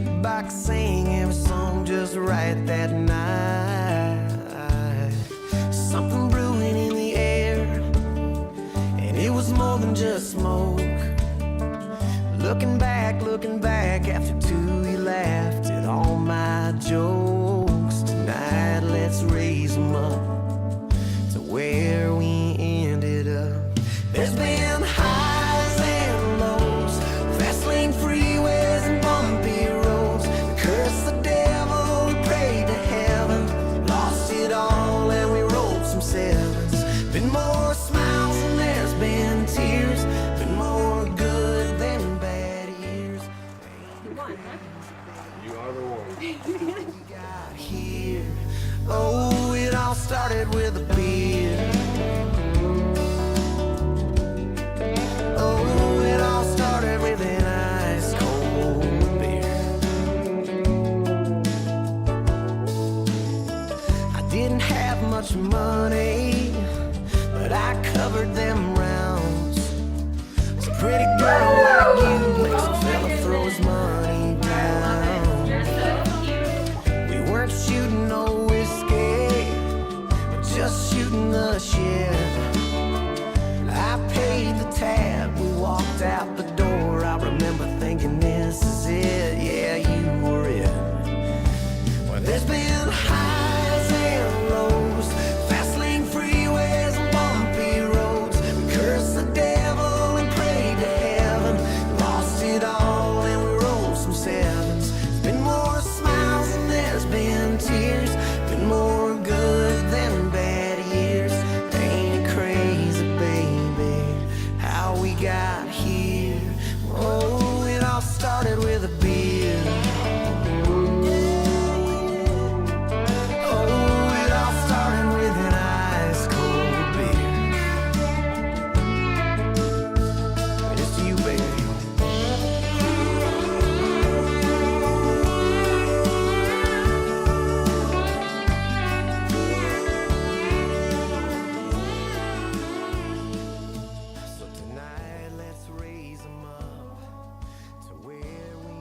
jukebox sang every song just right that night. Something brewing in the air, and it was more than just smoke. Looking back after two, you laughed at all my jokes. Tonight, let's raise them up to where we ended up. There's been highs and lows, fast lane freeways and bumpy roads. We cursed the devil, we prayed to heaven, lost it all and we rolled some sevens. Been more smiles than there's been tears, been more good than bad years. You are the one. We got here. Oh, it all started with a beer. Oh, it all started with an ice cold beer. I didn't have much money, but I covered them rounds. It's a pretty girl like you makes a fella throw his money down. We weren't shooting no whiskey, but just shooting the shit. I paid the tab, we walked out the door. I remember thinking, this is it, yeah, you were it. Well, there's been highs and lows, fast lane freeways and bumpy roads. We cursed the devil and prayed to heaven, lost it all and we rolled some sevens. There's been more smiles than there's been tears, been more good than bad years. Ain't it crazy, baby, how we got here? Oh, it all started with a beer. Oh, it all started with an ice cold beer. And it's to you, baby. So tonight, let's raise them up to where we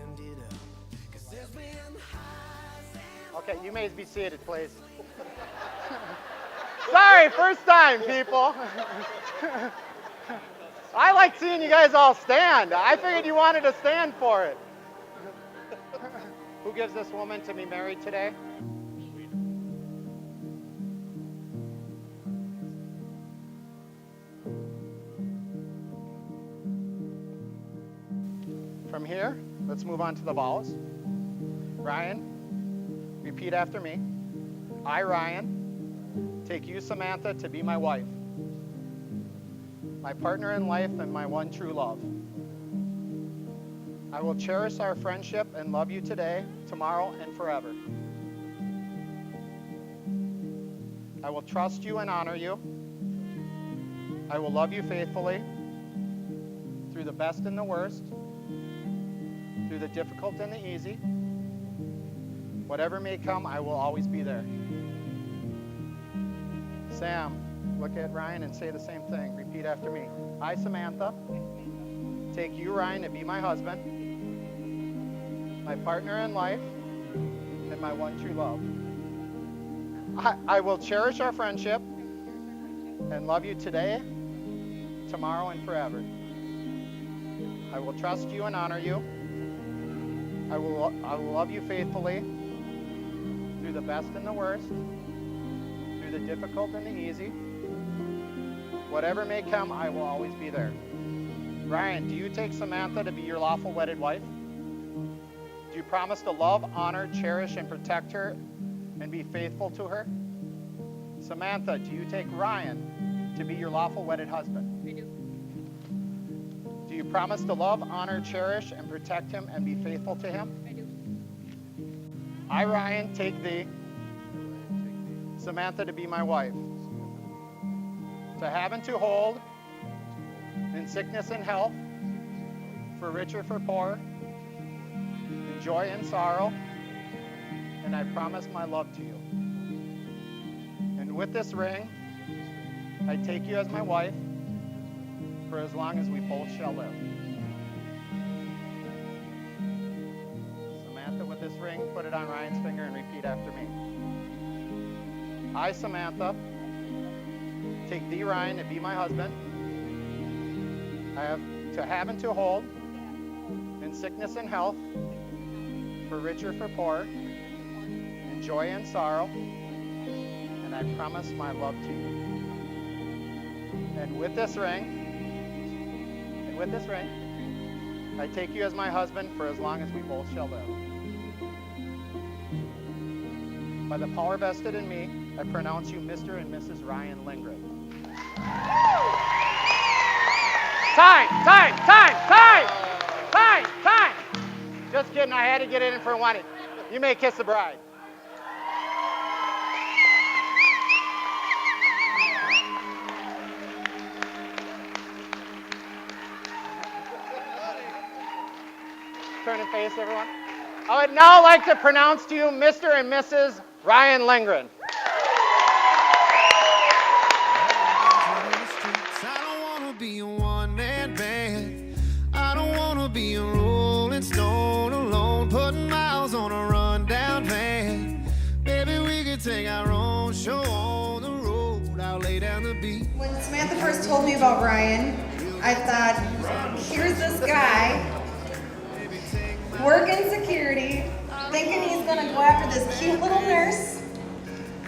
ended up. 'Cause there's been highs and Okay, you may be seated, please. Sorry, first time, people. I like seeing you guys all stand. I figured you wanted to stand for it. Who gives this woman to be married today? From here, let's move on to the vows. Ryan, repeat after me. I, Ryan, take you, Samantha, to be my wife, my partner in life and my one true love. I will cherish our friendship and love you today, tomorrow, and forever. I will trust you and honor you. I will love you faithfully through the best and the worst, through the difficult and the easy. Whatever may come, I will always be there. Sam, look at Ryan and say the same thing. Repeat after me. I, Samantha, take you, Ryan, to be my husband, my partner in life, and my one true love. I will cherish our friendship and love you today, tomorrow, and forever. I will trust you and honor you. I will love you faithfully through the best and the worst, through the difficult and the easy. Whatever may come, I will always be there. Ryan, do you take Samantha to be your lawful wedded wife? Do you promise to love, honor, cherish, and protect her and be faithful to her? Samantha, do you take Ryan to be your lawful wedded husband? I do. Do you promise to love, honor, cherish, and protect him and be faithful to him? I do. I, Ryan, take thee, Samantha, to be my wife, to have and to hold, in sickness and health, for rich or for poor, in joy and sorrow, and I promise my love to you. And with this ring, I take you as my wife for as long as we both shall live. ring, put it on Ryan's finger, and repeat after me. I, Samantha, take thee, Ryan, to be my husband. I have and to hold, in sickness and health, for rich or for poor, in joy and sorrow, and I promise my love to you. And with this ring, I take you as my husband for as long as we both shall live. By the power vested in me, I pronounce you Mr. and Mrs. Ryan Lindgren. Time! Just kidding, I had to get in for one. You may kiss the bride. Turn and face everyone. I would now like to pronounce to you Mr. and Mrs. Ryan Lindgren. I don't wanna be a one-man band. I don't wanna be a rolling stone alone, putting miles on a rundown van. Maybe we could take our own show on the road. I'll lay down the beat. When Samantha first told me about Ryan, I thought, here's this guy working security, thinking he's gonna go after this cute little nurse.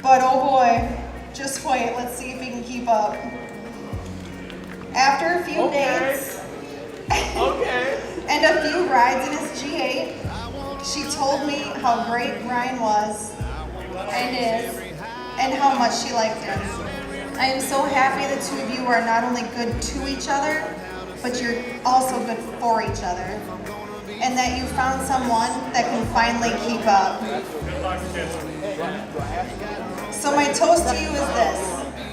But oh boy, just wait, let's see if he can keep up. After a few dates and a few rides in his G8, she told me how great Ryan was and is, and how much she liked him. I am so happy the two of you are not only good to each other, but you're also good for each other. And that you found someone that can finally keep up. So my toast to you is this.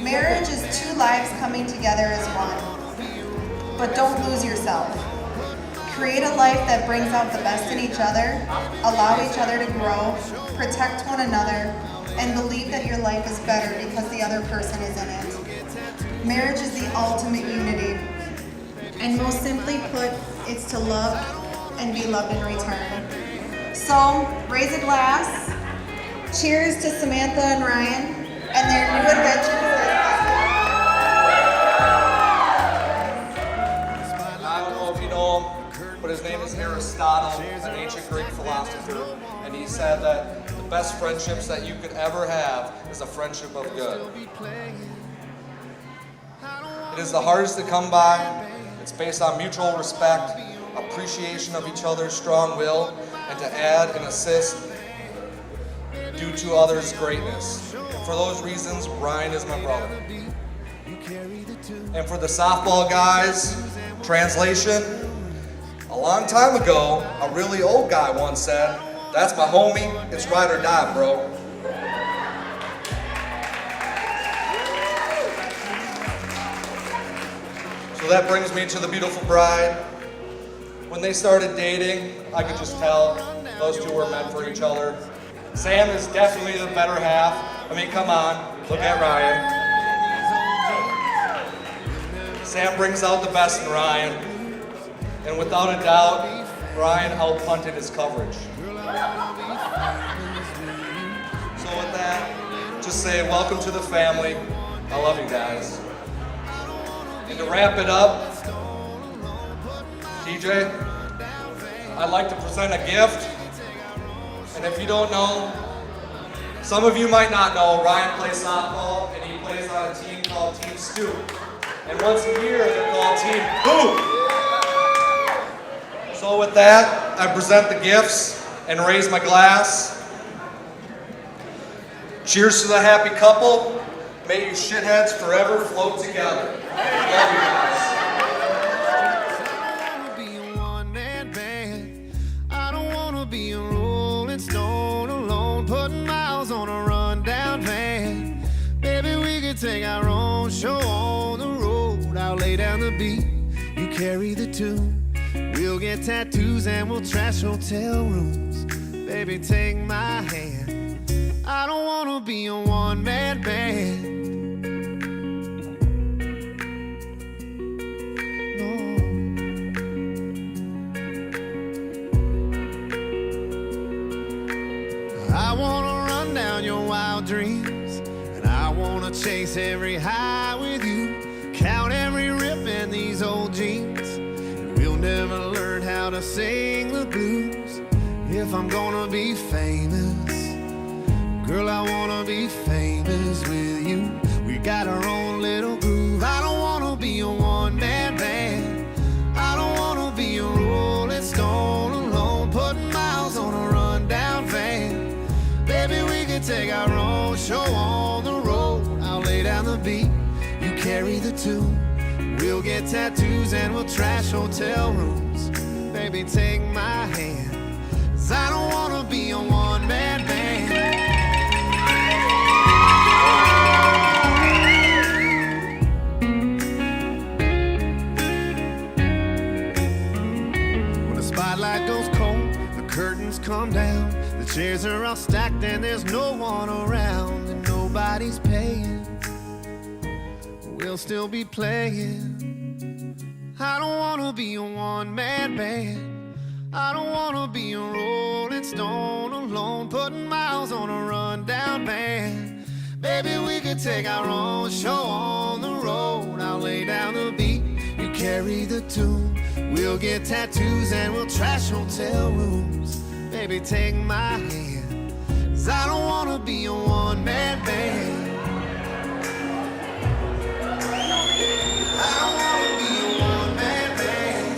Marriage is two lives coming together as one. But don't lose yourself. Create a life that brings out the best in each other, allow each other to grow, protect one another, and believe that your life is better because the other person is in it. Marriage is the ultimate unity. And most simply put, it's to love and be loved in return. So, raise a glass. Cheers to Samantha and Ryan and their new adventures. I don't know if you know him, but his name is Aristotle, an ancient Greek philosopher, and he said that the best friendships that you could ever have is a friendship of good. It is the hardest to come by. It's based on mutual respect, appreciation of each other's strong will, and to add and assist due to others' greatness. And for those reasons, Ryan is my brother. And for the softball guys, translation, a long time ago, a really old guy once said, "That's my homie, it's ride or die, bro." So that brings me to the beautiful bride. When they started dating, I could just tell those two were meant for each other. Sam is definitely the better half. I mean, come on, look at Ryan. Sam brings out the best in Ryan. And without a doubt, Ryan outpunted his coverage. So with that, just say welcome to the family. I love you guys. And to wrap it up, TJ, I'd like to present a gift. And if you don't know, some of you might not know, Ryan plays softball and he plays on a team called Team Scoop. And once a year they're called Team Hoop. So with that, I present the gifts and raise my glass. Cheers to the happy couple. May you shitheads forever float together. Love you guys. Be a rolling stone alone, putting miles on a rundown van. Maybe we could take our own show on the road. I'll lay down the beat, you carry the tune. We'll get tattoos and we'll trash hotel rooms. Baby, take my hand. I don't wanna be a one-man band. No. I wanna run down your wild dreams, and I wanna chase every high with you, count every rip in these old jeans, and we'll never learn how to sing the blues. If I'm gonna be famous, girl, I wanna be famous with you. We got our own little groove. I don't wanna be a one-man band. I don't wanna be a rolling stone alone, putting miles on a rundown van. Baby, we can take our own show on the road. I'll lay down the beat, you carry the tune. We'll get tattoos and we'll trash hotel rooms. Baby, take my hand, 'cause I don't wanna be a one-man band. When the spotlight goes cold, the curtains come down, the chairs are all stacked and there's no one around, and nobody's paying, we'll still be playing. I don't wanna be a one-man band. I don't wanna be a rolling stone alone, putting miles on a rundown van. Baby, we could take our own show on the road. I'll lay down the beat, you carry the tune. We'll get tattoos and we'll trash hotel rooms. Baby, take my hand, 'cause I don't wanna be a one-man band. I don't wanna be a one-man band.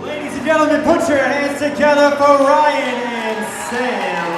Ladies and gentlemen, put your hands together for Ryan and Sam.